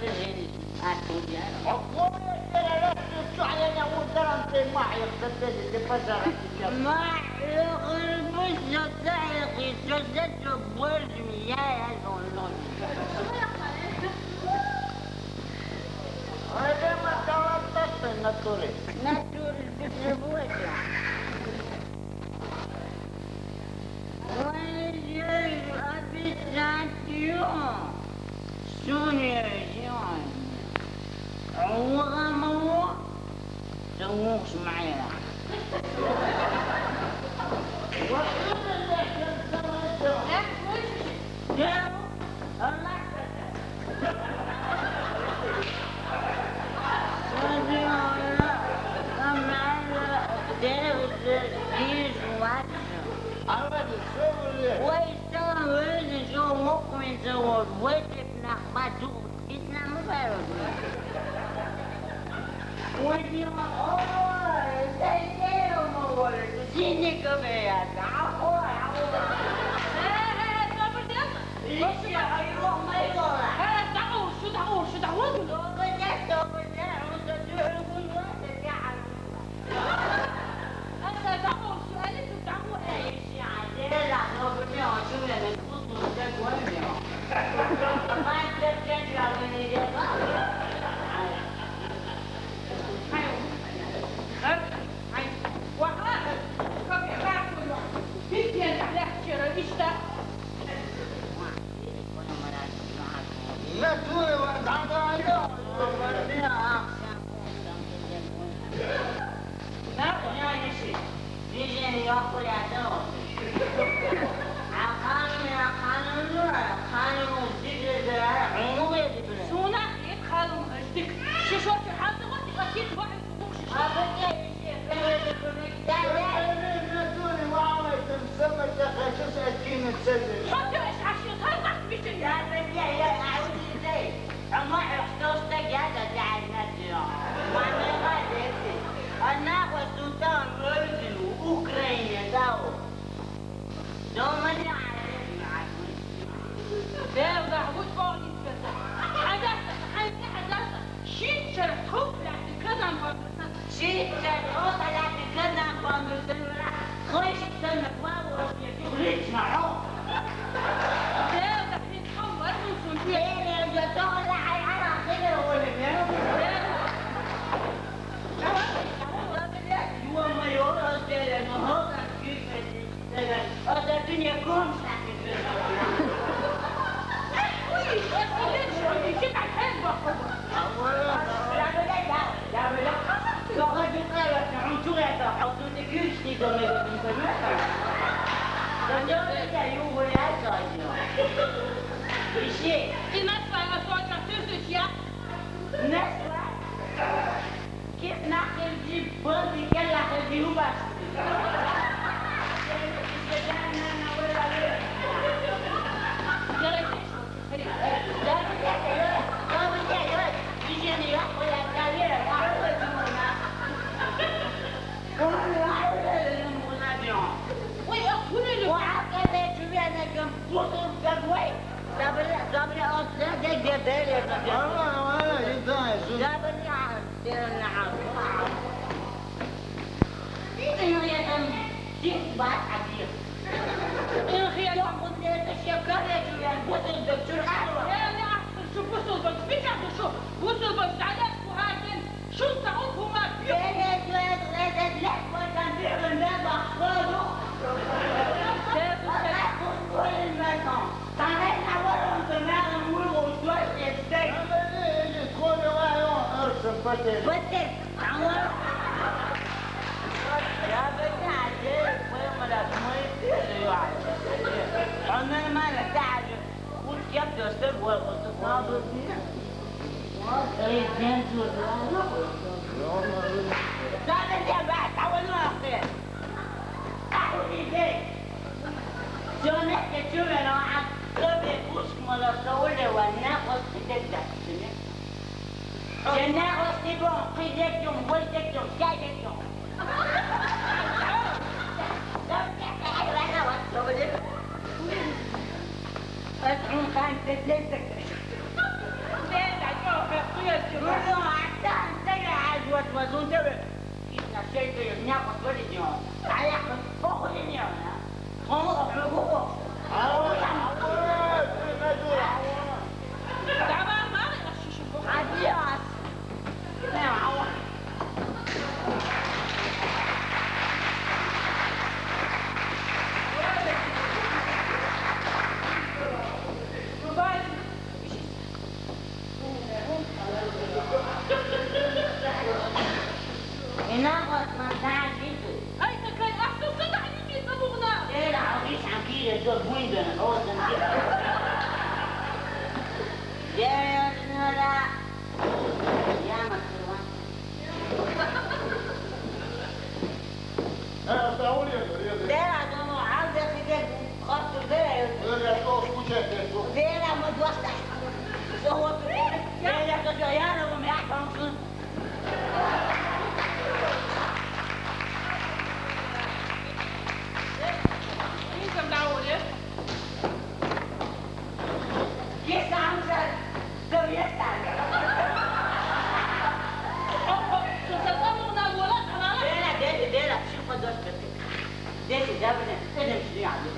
بالهند أتوجه أقول يا شو علينا ودرنت معي قدس اللي فزرت ما يخرب الصدق صدق بوزمي يا زلمة هذا ما توقفت الناتوري ناتوري بوزمي ويجي أبيتاتيون سونيون عوامو سووش معايا كله حتى انت قاعد وتوزون تبع كيفنا شيء يناقض بالديون تعال فوق الديون هم ربعوا عوض مدور تعبان ما يغشش البخ عدياس ما عوض يناقض ما تعال جيتو هاي كان احسن قطع يمين ببغنا ايه العريس عكيرة زور وين بنا هو تنجيب يا سنولا يا مكروان تعالوا يا ديرا دونو عاوزة كده خط ديرا مدوسة هو ديرا كده يا رب ما يحكم انت مدعول ايه؟ كيف عاوزة دوريتها تتطلقنا الولاد حرام ديرا شوف دوستك ديرا جابنا انا مش ليه عليك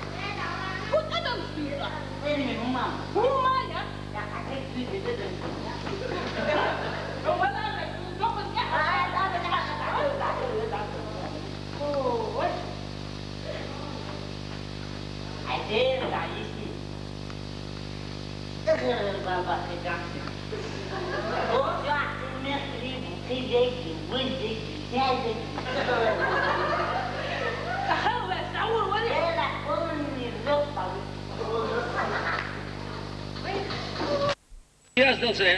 كنت انا مش فيها انا من ماما هو مالك يا حكيت في بدل هو لا انا باخد عدير العيشي اغير البابا خدعتي ورجع المخرب خدك وولدك سادك احاول اشعور ولا لا قولني الرقة Yes, they'll say,